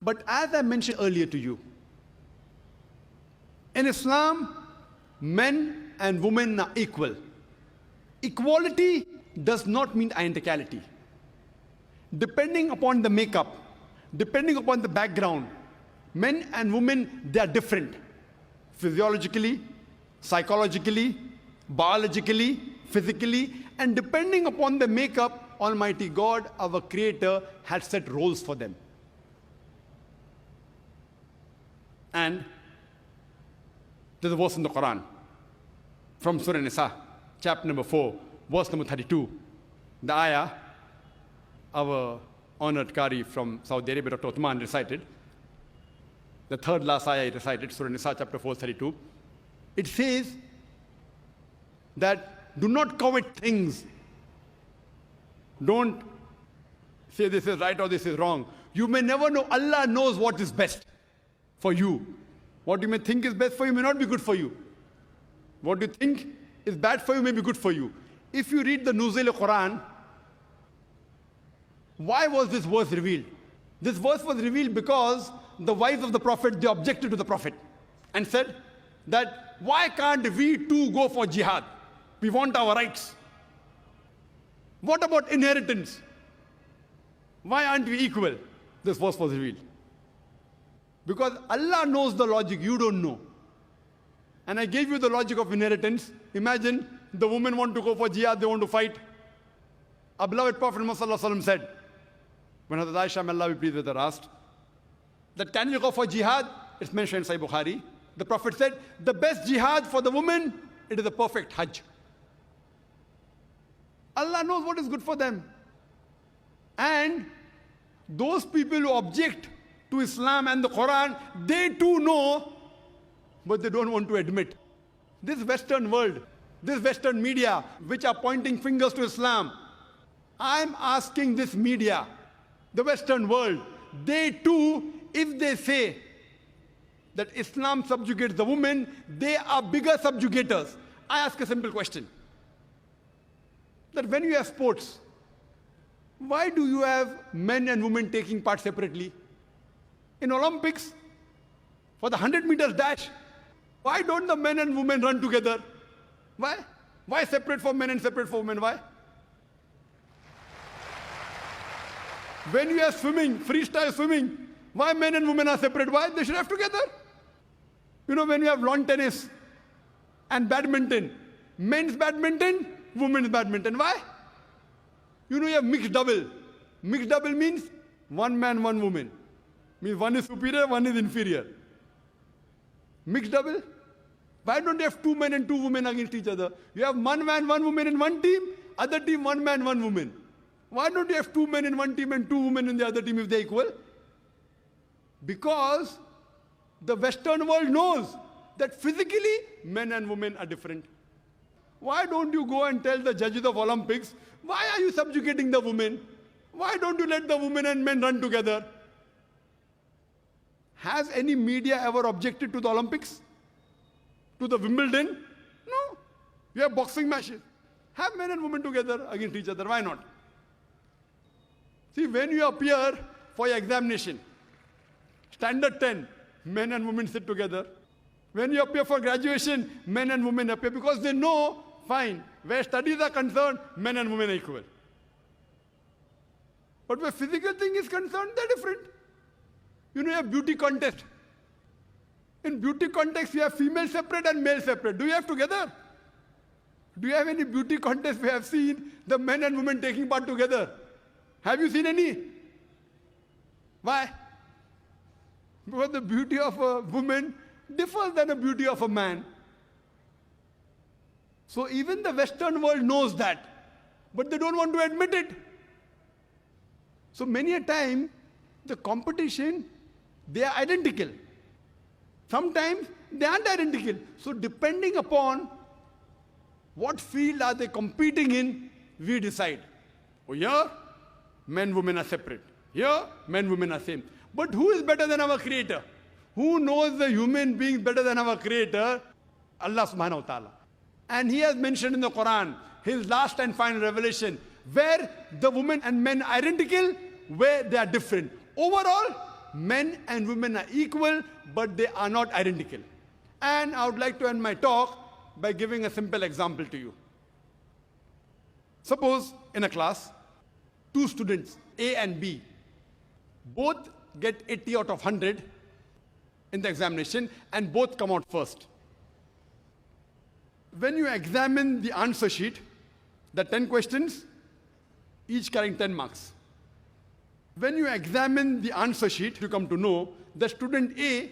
But as I mentioned earlier to you, in Islam, men and women are equal. Equality does not mean identicality. Depending upon the makeup, depending upon the background, men and women, they are different. Physiologically, psychologically, biologically, physically, and depending upon the makeup, Almighty God, our Creator, had set roles for them. And there's a verse in the Quran from Surah Nisa, chapter number 4, verse number 32. The ayah, our honored Qari from Saudi Arabia, Dr. Uthman, recited. The third last ayah he recited, Surah Nisa, chapter 4, 32. It says that do not covet things. Don't say this is right or this is wrong. You may never know. Allah knows what is best for you. What you may think is best for you may not be good for you. What you think is bad for you may be good for you. If you read the Nuzul Quran, why was this verse revealed? This verse was revealed because the wives of the Prophet, they objected to the Prophet and said that why can't we too go for jihad? We want our rights. What about inheritance? Why aren't we equal? This verse was revealed. Because Allah knows the logic, you don't know. And I gave you the logic of inheritance. Imagine the women want to go for jihad, they want to fight. Our beloved Prophet Muhammad said, when Hazrat Aisha, may Allah be pleased with her, asked, that can you go for jihad? It's mentioned in Sahih Bukhari. The Prophet said, the best jihad for the woman, it is a perfect hajj. Allah knows what is good for them. And those people who object to Islam and the Quran, they too know, but they don't want to admit. This Western world, this Western media, which are pointing fingers to Islam, I'm asking this media, the Western world, they too, if they say that Islam subjugates the women, they are bigger subjugators. I ask a simple question. That when you have sports, why do you have men and women taking part separately? In Olympics, for the 100 meters dash, why don't the men and women run together? Why? Why separate for men and separate for women? Why? When you have swimming, freestyle swimming, why men and women are separate? Why? They should have together. You know, when you have lawn tennis and badminton, men's badminton, women's badminton. Why? You know, you have mixed double. Mixed double means one man, one woman. Means one is superior, one is inferior. Mixed double? Why don't you have two men and two women against each other? You have one man, one woman in one team, other team, one man, one woman. Why don't you have two men in one team and two women in the other team if they're equal? Because the Western world knows that physically men and women are different. Why don't you go and tell the judges of Olympics, why are you subjugating the women? Why don't you let the women and men run together? Has any media ever objected to the Olympics? To the Wimbledon? No. You have boxing matches. Have men and women together against each other. Why not? See, when you appear for your examination, standard 10, men and women sit together. When you appear for graduation, men and women appear because they know, fine, where studies are concerned, men and women are equal. But where physical thing is concerned, they're different. You know, you have beauty contest. In beauty contest, you have female separate and male separate. Do you have together? Do you have any beauty contest we have seen the men and women taking part together? Have you seen any? Why? Because the beauty of a woman differs than the beauty of a man. So even the Western world knows that, but they don't want to admit it. So many a time, the competition, they are identical. Sometimes they aren't identical. So depending upon what field are they competing in, we decide. Oh, here, men, women are separate. Here, men, women are same. But who is better than our Creator? Who knows the human being better than our Creator? Allah subhanahu wa ta'ala. And He has mentioned in the Quran, His last and final revelation, where the women and men are identical, where they are different. Overall, men and women are equal, but they are not identical. And I would like to end my talk by giving a simple example to you. Suppose in a class, two students, A and B, both get 80 out of 100 in the examination and both come out first. When you examine the answer sheet, the 10 questions, each carrying 10 marks. When you examine the answer sheet, you come to know that student A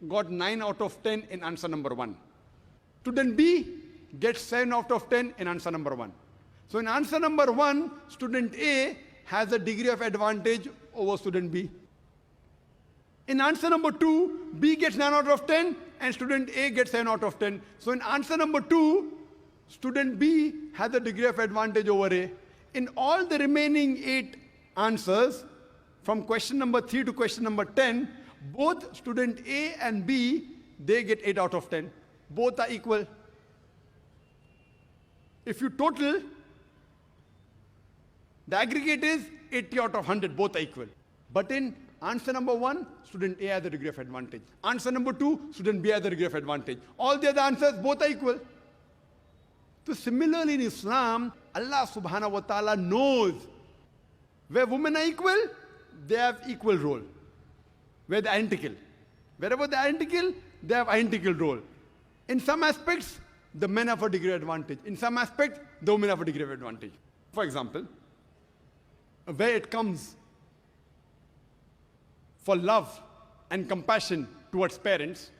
got 9 out of 10 in answer number 1. Student B gets 7 out of 10 in answer number 1. So in answer number 1, student A has a degree of advantage over student B. In answer number 2, B gets 9 out of 10 and student A gets 7 out of 10. So in answer number 2, student B has a degree of advantage over A. In all the remaining 8 answers, from question number 3 to question number 10, both student A and B, they get 8 out of 10. Both are equal. If you total, the aggregate is 80 out of 100, both are equal. But in answer number 1, student A has a degree of advantage. Answer number 2, student B has a degree of advantage. All the other answers, both are equal. So similarly in Islam, Allah subhanahu wa ta'ala knows where women are equal, they have equal role. Where they're identical. Wherever they're identical, they have identical role. In some aspects, the men have a degree of advantage. In some aspects, the women have a degree of advantage. For example, where it comes for love and compassion towards parents,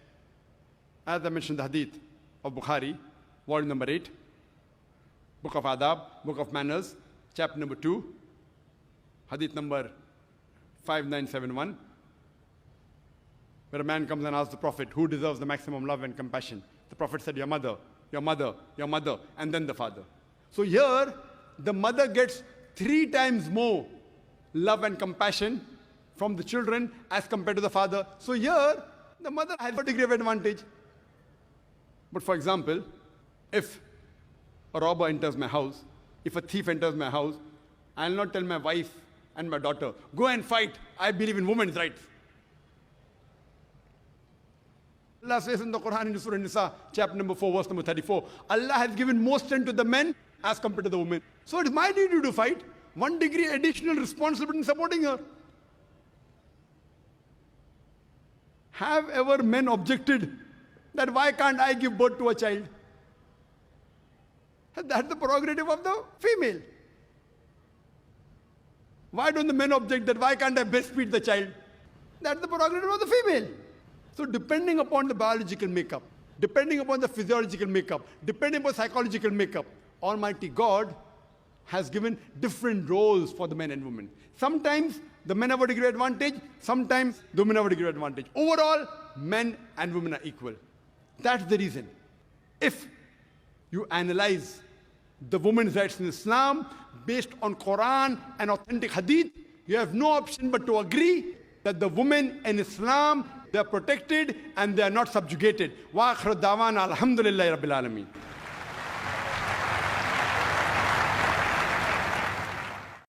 as I mentioned the hadith of Bukhari, volume number 8, book of Adab, book of Manners, chapter number 2, hadith number 5971, where a man comes and asks the Prophet, who deserves the maximum love and compassion? The Prophet said, your mother, your mother, your mother, and then the father. So here, the mother gets 3 times more love and compassion from the children as compared to the father. So here, the mother has a degree of advantage. But for example, if a robber enters my house, if a thief enters my house, I will not tell my wife and my daughter, go and fight, I believe in women's rights. Allah says in the Quran in Surah Nisa, chapter number 4, verse number 34, Allah has given more strength to the men as compared to the women. So it is my duty to fight. 1 degree additional responsibility in supporting her. Have ever men objected that why can't I give birth to a child? That's the prerogative of the female. Why don't the men object that why can't I breastfeed the child? That's the prerogative of the female. So depending upon the biological makeup, depending upon the physiological makeup, depending upon psychological makeup, Almighty God has given different roles for the men and women. Sometimes the men have a degree of advantage, sometimes the women have a degree of advantage. Overall, men and women are equal. That's the reason. If you analyze the women's rights in Islam based on Quran and authentic hadith, you have no option but to agree that the women in Islam, they are protected and they are not subjugated. Wa akhir da'wana alhamdulillahi rabbil alameen.